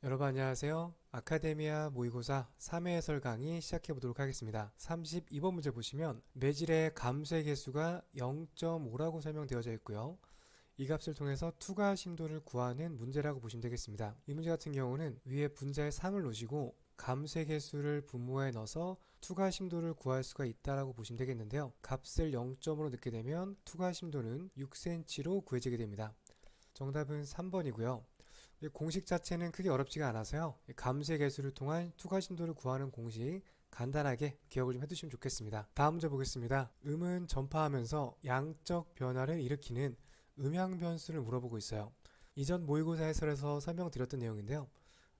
여러분 안녕하세요. 아카데미아 모의고사 3회 해설 강의 시작해 보도록 하겠습니다. 32번 문제 보시면 매질의 감소의 개수가 0.5라고 설명되어져 있고요. 이 값을 통해서 투과 심도를 구하는 문제라고 보시면 되겠습니다. 이 문제 같은 경우는 위에 분자의 상을 놓으시고 감소의 개수를 분모에 넣어서 투과 심도를 구할 수가 있다라고 보시면 되겠는데요. 값을 0점으로 넣게 되면 투과 심도는 6cm로 구해지게 됩니다. 정답은 3번이고요. 공식 자체는 크게 어렵지가 않아서요. 감소의 개수를 통한 투과 심도를 구하는 공식 간단하게 기억을 좀 해두시면 좋겠습니다. 다음 문제 보겠습니다. 음은 전파하면서 양적 변화를 일으키는 음향 변수를 물어보고 있어요. 이전 모의고사 해설에서 설명드렸던 내용인데요.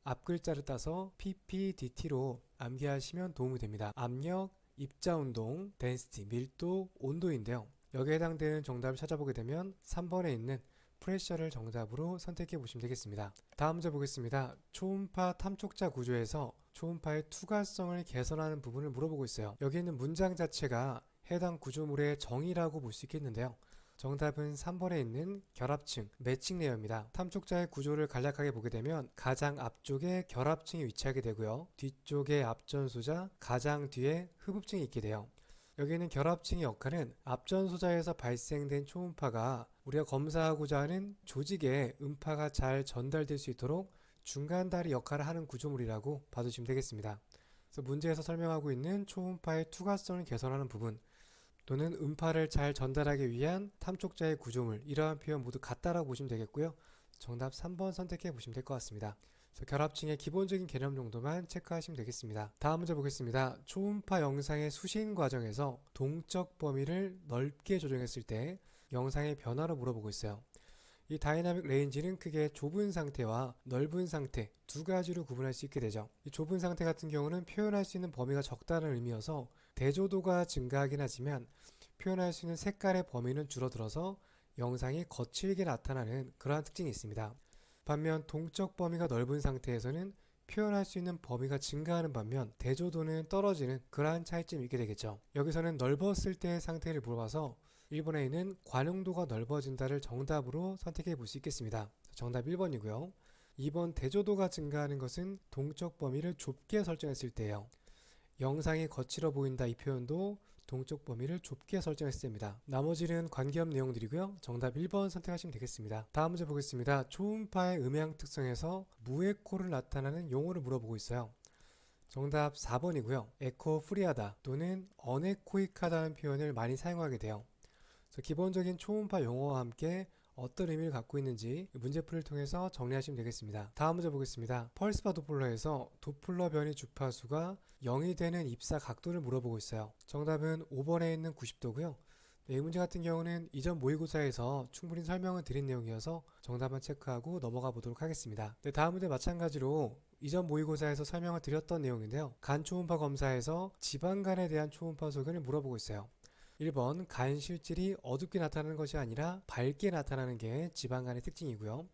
앞 글자를 따서 PPDT로 암기하시면 도움이 됩니다. 압력, 입자운동, density, 밀도, 온도인데요. 여기에 해당되는 정답을 찾아보게 되면 3번에 있는 프레셔를 정답으로 선택해 보시면 되겠습니다. 다음 문제 보겠습니다. 초음파 탐촉자 구조에서 초음파의 투과성을 개선하는 부분을 물어보고 있어요. 여기 있는 문장 자체가 해당 구조물의 정의라고 볼 수 있겠는데요. 정답은 3번에 있는 결합층, 매칭 레이어입니다. 탐촉자의 구조를 간략하게 보게 되면 가장 앞쪽에 결합층이 위치하게 되고요. 뒤쪽에 앞전소자, 가장 뒤에 흡입층이 있게 돼요. 여기는 결합층의 역할은 앞전소자에서 발생된 초음파가 우리가 검사하고자 하는 조직에 음파가 잘 전달될 수 있도록 중간다리 역할을 하는 구조물이라고 봐주시면 되겠습니다. 그래서 문제에서 설명하고 있는 초음파의 투과성을 개선하는 부분 또는 음파를 잘 전달하기 위한 탐촉자의 구조물, 이러한 표현 모두 같다라고 보시면 되겠고요. 정답 3번 선택해 보시면 될 것 같습니다. 결합층의 기본적인 개념 정도만 체크하시면 되겠습니다. 다음 문제 보겠습니다. 초음파 영상의 수신 과정에서 동적 범위를 넓게 조정했을 때 영상의 변화를 물어보고 있어요. 이 다이나믹 레인지는 크게 좁은 상태와 넓은 상태 두 가지로 구분할 수 있게 되죠. 이 좁은 상태 같은 경우는 표현할 수 있는 범위가 적다는 의미여서 대조도가 증가하긴 하지만 표현할 수 있는 색깔의 범위는 줄어들어서 영상이 거칠게 나타나는 그러한 특징이 있습니다. 반면 동적 범위가 넓은 상태에서는 표현할 수 있는 범위가 증가하는 반면 대조도는 떨어지는 그러한 차이점이 있게 되겠죠. 여기서는 넓었을 때의 상태를 물어봐서 1번에 있는 관용도가 넓어진다를 정답으로 선택해 볼 수 있겠습니다. 정답 1번이고요. 2번 대조도가 증가하는 것은 동적 범위를 좁게 설정했을 때예요. 영상이 거칠어 보인다 이 표현도 동적 범위를 좁게 설정했을 때입니다. 나머지는 관계없는 내용들이고요. 정답 1번 선택하시면 되겠습니다. 다음 문제 보겠습니다. 초음파의 음향 특성에서 무에코를 나타내는 용어를 물어보고 있어요. 정답 4번이고요. 에코프리하다 또는 어네코익하다는 표현을 많이 사용하게 돼요. 기본적인 초음파 용어와 함께 어떤 의미를 갖고 있는지 문제풀이를 통해서 정리하시면 되겠습니다. 다음 문제 보겠습니다. 펄스바 도플러에서 도플러 변이 주파수가 0이 되는 입사 각도를 물어보고 있어요. 정답은 5번에 있는 90도고요. 이 문제 같은 경우는 이전 모의고사에서 충분히 설명을 드린 내용이어서 정답만 체크하고 넘어가 보도록 하겠습니다. 다음 문제 마찬가지로 이전 모의고사에서 설명을 드렸던 내용인데요. 간 초음파 검사에서 지방간에 대한 초음파 소견을 물어보고 있어요. 1번 간 실질이 어둡게 나타나는 것이 아니라 밝게 나타나는 게 지방간의 특징이고요.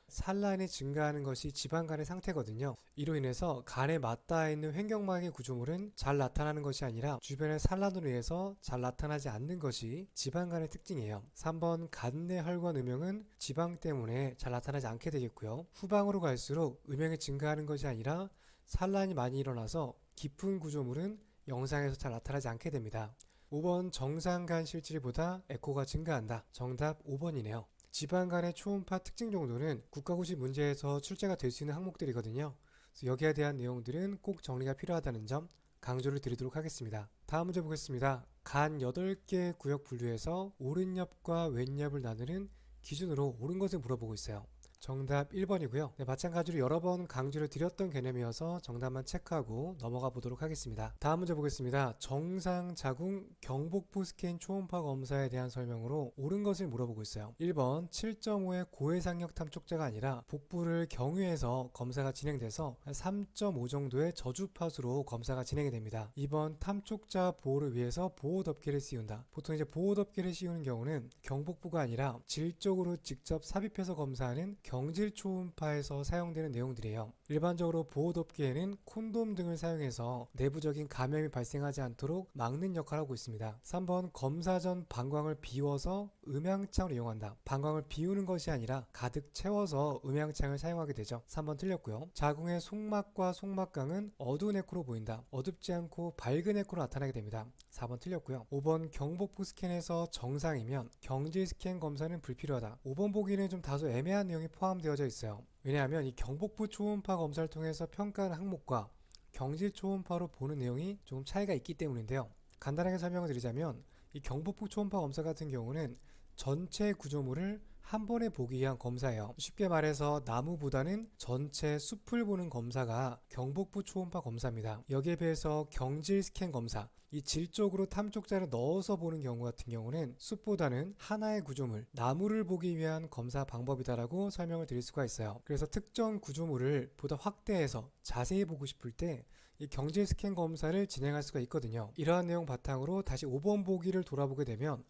산란이 증가하는 것이 지방간의 상태거든요. 이로 인해서 간에 맞닿아 있는 횡격막의 구조물은 잘 나타나는 것이 아니라 주변의 산란으로 인해서 잘 나타나지 않는 것이 지방간의 특징이에요. 3번 간 내 혈관 음영은 지방 때문에 잘 나타나지 않게 되겠고요. 후방으로 갈수록 음영이 증가하는 것이 아니라 산란이 많이 일어나서 깊은 구조물은 영상에서 잘 나타나지 않게 됩니다. 5번 정상간 실질보다 에코가 증가한다. 정답 5번이네요. 지방간의 초음파 특징 정도는 국가고시 문제에서 출제가 될 수 있는 항목들이거든요. 그래서 여기에 대한 내용들은 꼭 정리가 필요하다는 점 강조를 드리도록 하겠습니다. 다음 문제 보겠습니다. 간 8개 구역 분류에서 오른옆과 왼옆을 나누는 기준으로 옳은 것을 물어보고 있어요. 정답 1번이고요. 마찬가지로 여러 번 강조를 드렸던 개념이어서 정답만 체크하고 넘어가 보도록 하겠습니다. 다음 문제 보겠습니다. 정상 자궁 경복부 스캔 초음파 검사에 대한 설명으로 옳은 것을 물어보고 있어요. 1번 7.5의 고해상력 탐촉자가 아니라 복부를 경유해서 검사가 진행돼서 3.5 정도의 저주파수로 검사가 진행이 됩니다. 2번 탐촉자 보호를 위해서 보호덮개를 씌운다. 보통 이제 보호덮개를 씌우는 경우는 경복부가 아니라 질 쪽으로 직접 삽입해서 검사하는 경질 초음파에서 사용되는 내용들이에요. 일반적으로 보호덮개에는 콘돔 등을 사용해서 내부적인 감염이 발생하지 않도록 막는 역할을 하고 있습니다. 3번 검사 전 방광을 비워서 음향창을 이용한다. 방광을 비우는 것이 아니라 가득 채워서 음향창을 사용하게 되죠. 3번 틀렸고요. 자궁의 속막과 속막강은 어두운 에코로 보인다. 어둡지 않고 밝은 에코로 나타나게 됩니다. 4번 틀렸고요. 5번 경복부 스캔에서 정상이면 경질 스캔 검사는 불필요하다. 5번 보기는 좀 다소 애매한 내용이 포함되어져 있어요. 왜냐하면 이 경복부 초음파 검사를 통해서 평가하는 항목과 경질 초음파로 보는 내용이 조금 차이가 있기 때문인데요. 간단하게 설명을 드리자면 이 경복부 초음파 검사 같은 경우는 전체 구조물을 한 번에 보기 위한 검사예요. 쉽게 말해서 나무보다는 전체 숲을 보는 검사가 경복부 초음파 검사입니다. 여기에 비해서 경질 스캔 검사, 이 질 쪽으로 탐촉자를 넣어서 보는 경우 같은 경우는 숲보다는 하나의 구조물, 나무를 보기 위한 검사 방법이다라고 설명을 드릴 수가 있어요. 그래서 특정 구조물을 보다 확대해서 자세히 보고 싶을 때 이 경질 스캔 검사를 진행할 수가 있거든요. 이러한 내용 바탕으로 다시 5번 보기를 돌아보게 되면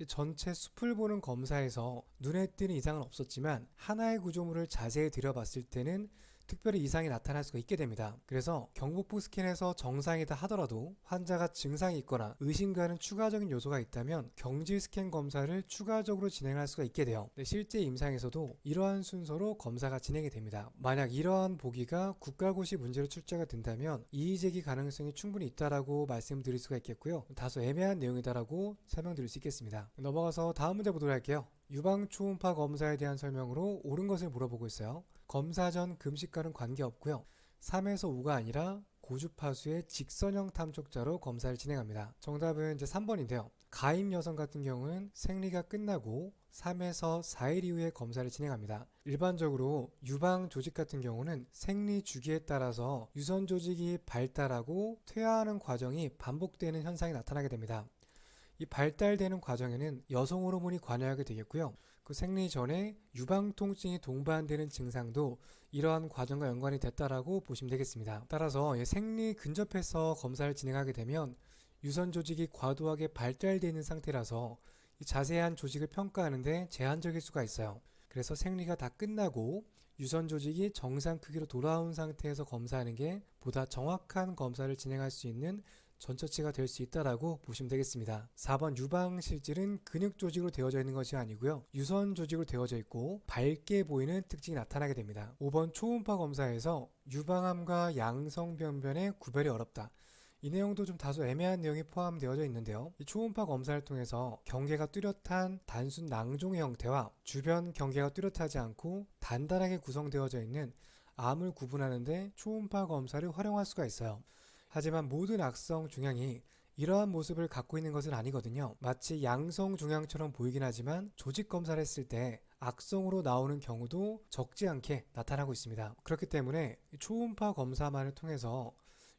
전체 숲을 보는 검사에서 눈에 띄는 이상은 없었지만 하나의 구조물을 자세히 들여봤을 때는 특별히 이상이 나타날 수가 있게 됩니다. 그래서 경복부 스캔에서 정상이다 하더라도 환자가 증상이 있거나 의심가는 추가적인 요소가 있다면 경질 스캔 검사를 추가적으로 진행할 수가 있게 돼요. 실제 임상에서도 이러한 순서로 검사가 진행이 됩니다. 만약 이러한 보기가 국가고시 문제로 출제가 된다면 이의제기 가능성이 충분히 있다라고 말씀드릴 수가 있겠고요. 다소 애매한 내용이다라고 설명드릴 수 있겠습니다. 넘어가서 다음 문제 보도록 할게요. 유방 초음파 검사에 대한 설명으로 옳은 것을 물어보고 있어요. 검사 전 금식과는 관계없고요. 3에서 5가 아니라 고주파수의 직선형 탐촉자로 검사를 진행합니다. 정답은 이제 3번인데요. 가임 여성 같은 경우는 생리가 끝나고 3에서 4일 이후에 검사를 진행합니다. 일반적으로 유방 조직 같은 경우는 생리 주기에 따라서 유선 조직이 발달하고 퇴화하는 과정이 반복되는 현상이 나타나게 됩니다. 이 발달되는 과정에는 여성 호르몬이 관여하게 되겠고요. 그 생리 전에 유방 통증이 동반되는 증상도 이러한 과정과 연관이 됐다라고 보시면 되겠습니다. 따라서 생리 근접해서 검사를 진행하게 되면 유선 조직이 과도하게 발달되어 있는 상태라서 이 자세한 조직을 평가하는데 제한적일 수가 있어요. 그래서 생리가 다 끝나고 유선 조직이 정상 크기로 돌아온 상태에서 검사하는 게 보다 정확한 검사를 진행할 수 있는 전처치가 될 수 있다라고 보시면 되겠습니다. 4번 유방 실질은 근육 조직으로 되어져 있는 것이 아니고요. 유선 조직으로 되어져 있고 밝게 보이는 특징이 나타나게 됩니다. 5번 초음파 검사에서 유방암과 양성변변의 구별이 어렵다. 이 내용도 좀 다소 애매한 내용이 포함되어져 있는데요. 이 초음파 검사를 통해서 경계가 뚜렷한 단순 낭종의 형태와 주변 경계가 뚜렷하지 않고 단단하게 구성되어져 있는 암을 구분하는데 초음파 검사를 활용할 수가 있어요. 하지만 모든 악성 종양이 이러한 모습을 갖고 있는 것은 아니거든요. 마치 양성 종양처럼 보이긴 하지만 조직 검사를 했을 때 악성으로 나오는 경우도 적지 않게 나타나고 있습니다. 그렇기 때문에 초음파 검사만을 통해서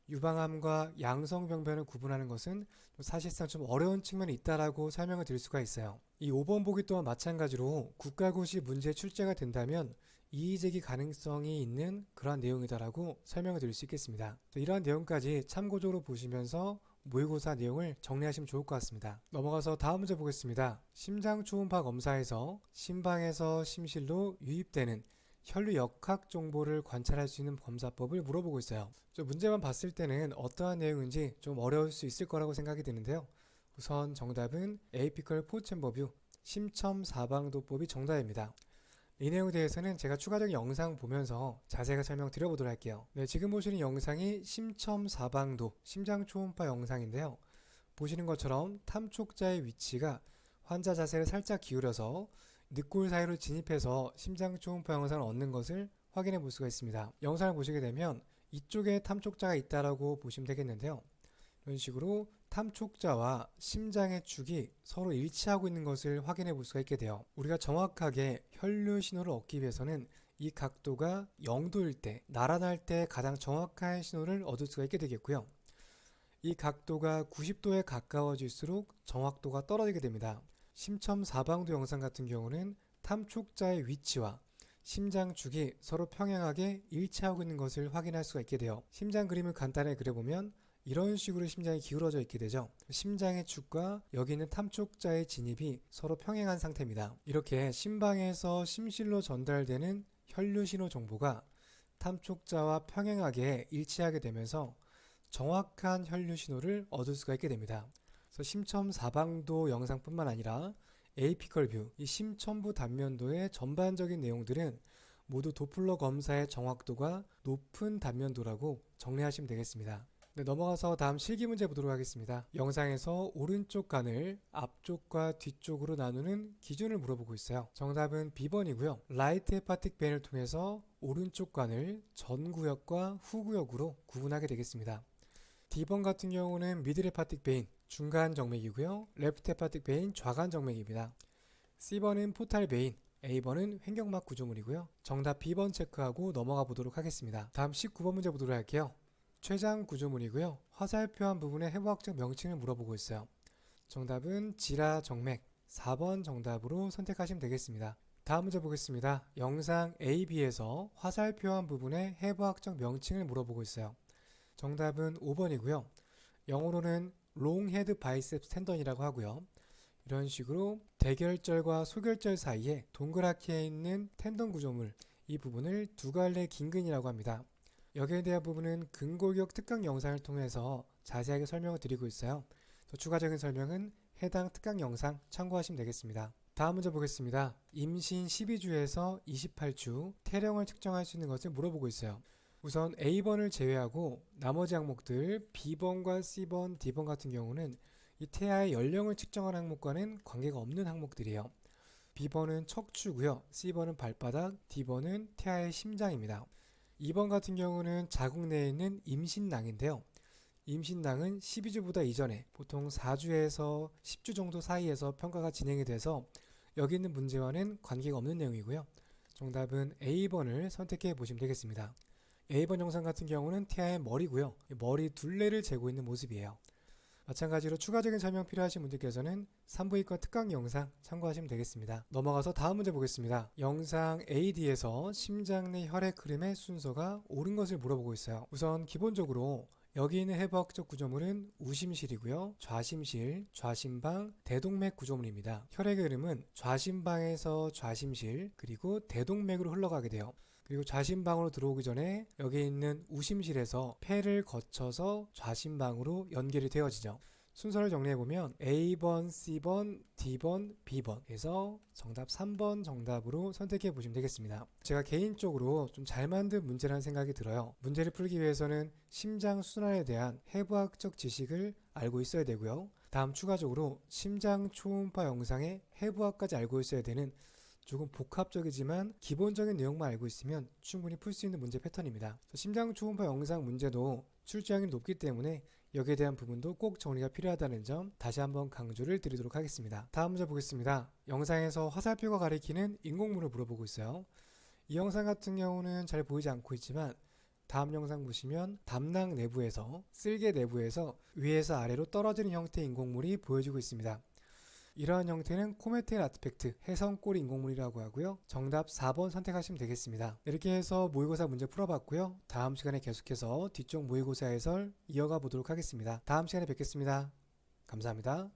유방암과 양성병변을 구분하는 것은 사실상 좀 어려운 측면이 있다라고 설명을 드릴 수가 있어요. 이 5번 보기 또한 마찬가지로 국가고시 문제에 출제가 된다면 이의제기 가능성이 있는 그러한 내용이다라고 설명을 드릴 수 있겠습니다. 이러한 내용까지 참고적으로 보시면서 모의고사 내용을 정리하시면 좋을 것 같습니다. 넘어가서 다음 문제 보겠습니다. 심장 초음파 검사에서 심방에서 심실로 유입되는 혈류 역학 정보를 관찰할 수 있는 검사법을 물어보고 있어요. 문제만 봤을 때는 어떠한 내용인지 좀 어려울 수 있을 거라고 생각이 드는데요. 우선 정답은 에이피컬 포챔버뷰 심첨사방도법이 정답입니다. 이 내용에 대해서는 제가 추가적인 영상 보면서 자세하게 설명드려보도록 할게요. 네, 지금 보시는 영상이 심첨사방도 심장 초음파 영상인데요. 보시는 것처럼 탐촉자의 위치가 환자 자세를 살짝 기울여서 늑골 사이로 진입해서 심장 초음파 영상을 얻는 것을 확인해 볼 수가 있습니다. 영상을 보시게 되면 이쪽에 탐촉자가 있다라고 보시면 되겠는데요. 이런 식으로 탐촉자와 심장의 축이 서로 일치하고 있는 것을 확인해 볼 수가 있게 돼요. 우리가 정확하게 혈류 신호를 얻기 위해서는 이 각도가 0도일 때, 날아날 때 가장 정확한 신호를 얻을 수가 있게 되겠고요. 이 각도가 90도에 가까워질수록 정확도가 떨어지게 됩니다. 심첨사방도 영상 같은 경우는 탐촉자의 위치와 심장축이 서로 평행하게 일치하고 있는 것을 확인할 수가 있게 돼요. 심장 그림을 간단히 그려보면 이런 식으로 심장이 기울어져 있게 되죠. 심장의 축과 여기 있는 탐촉자의 진입이 서로 평행한 상태입니다. 이렇게 심방에서 심실로 전달되는 혈류 신호 정보가 탐촉자와 평행하게 일치하게 되면서 정확한 혈류 신호를 얻을 수가 있게 됩니다. 그래서 심첨 사방도 영상뿐만 아니라 에이피컬 뷰, 이 심천부 단면도의 전반적인 내용들은 모두 도플러 검사의 정확도가 높은 단면도라고 정리하시면 되겠습니다. 네, 넘어가서 다음 실기 문제 보도록 하겠습니다. 영상에서 오른쪽 간을 앞쪽과 뒤쪽으로 나누는 기준을 물어보고 있어요. 정답은 B번이고요. 라이트 헤파틱 베인을 통해서 오른쪽 간을 전 구역과 후 구역으로 구분하게 되겠습니다. D번 같은 경우는 미들 헤파틱 베인, 중간 정맥이고요. 레프트 헤파틱 베인, 좌간 정맥입니다. C번은 포탈 베인, A번은 횡격막 구조물이고요. 정답 B번 체크하고 넘어가 보도록 하겠습니다. 다음 19번 문제 보도록 할게요. 췌장 구조물이고요. 화살표한 부분의 해부학적 명칭을 물어보고 있어요. 정답은 지라 정맥, 4번 정답으로 선택하시면 되겠습니다. 다음 문제 보겠습니다. 영상 AB에서 화살표한 부분의 해부학적 명칭을 물어보고 있어요. 정답은 5번이고요. 영어로는 long head biceps tendon이라고 하고요. 이런 식으로 대결절과 소결절 사이에 동그랗게 있는 텐던 구조물, 이 부분을 두 갈래 긴근이라고 합니다. 여기에 대한 부분은 근골격 특강 영상을 통해서 자세하게 설명을 드리고 있어요. 더 추가적인 설명은 해당 특강 영상 참고하시면 되겠습니다. 다음 문제 보겠습니다. 임신 12주에서 28주 태령을 측정할 수 있는 것을 물어보고 있어요. 우선 A번을 제외하고 나머지 항목들 B번과 C번, D번 같은 경우는 이 태아의 연령을 측정하는 항목과는 관계가 없는 항목들이에요. B번은 척추고요. C번은 발바닥, D번은 태아의 심장입니다. 2번 같은 경우는 자궁 내에 있는 임신낭인데요. 임신낭은 12주보다 이전에 보통 4주에서 10주 정도 사이에서 평가가 진행이 돼서 여기 있는 문제와는 관계가 없는 내용이고요. 정답은 A번을 선택해 보시면 되겠습니다. A번 영상 같은 경우는 태아의 머리고요. 머리 둘레를 재고 있는 모습이에요. 마찬가지로 추가적인 설명 필요하신 분들께서는 산부인과 특강 영상 참고하시면 되겠습니다. 넘어가서 다음 문제 보겠습니다. 영상 AD에서 심장 내 혈액 흐름의 순서가 옳은 것을 물어보고 있어요. 우선 기본적으로 여기 있는 해부학적 구조물은 우심실이고요. 좌심실, 좌심방, 대동맥 구조물입니다. 혈액의 흐름은 좌심방에서 좌심실, 그리고 대동맥으로 흘러가게 돼요. 그리고 좌심방으로 들어오기 전에 여기 있는 우심실에서 폐를 거쳐서 좌심방으로 연결이 되어지죠. 순서를 정리해보면 A번, C번, D번, B번 해서 정답 3번 정답으로 선택해 보시면 되겠습니다. 제가 개인적으로 좀 잘 만든 문제라는 생각이 들어요. 문제를 풀기 위해서는 심장 순환에 대한 해부학적 지식을 알고 있어야 되고요. 다음 추가적으로 심장 초음파 영상의 해부학까지 알고 있어야 되는 조금 복합적이지만 기본적인 내용만 알고 있으면 충분히 풀 수 있는 문제 패턴입니다. 심장 초음파 영상 문제도 출제량이 높기 때문에 여기에 대한 부분도 꼭 정리가 필요하다는 점 다시 한번 강조를 드리도록 하겠습니다. 다음 문제 보겠습니다. 영상에서 화살표가 가리키는 인공물을 물어보고 있어요. 이 영상 같은 경우는 잘 보이지 않고 있지만 다음 영상 보시면 담낭 내부에서 쓸개 내부에서 위에서 아래로 떨어지는 형태의 인공물이 보여지고 있습니다. 이러한 형태는 코메테일 아티팩트, 해성골 인공물이라고 하고요. 정답 4번 선택하시면 되겠습니다. 이렇게 해서 모의고사 문제 풀어봤고요. 다음 시간에 계속해서 뒤쪽 모의고사 해설 이어가 보도록 하겠습니다. 다음 시간에 뵙겠습니다. 감사합니다.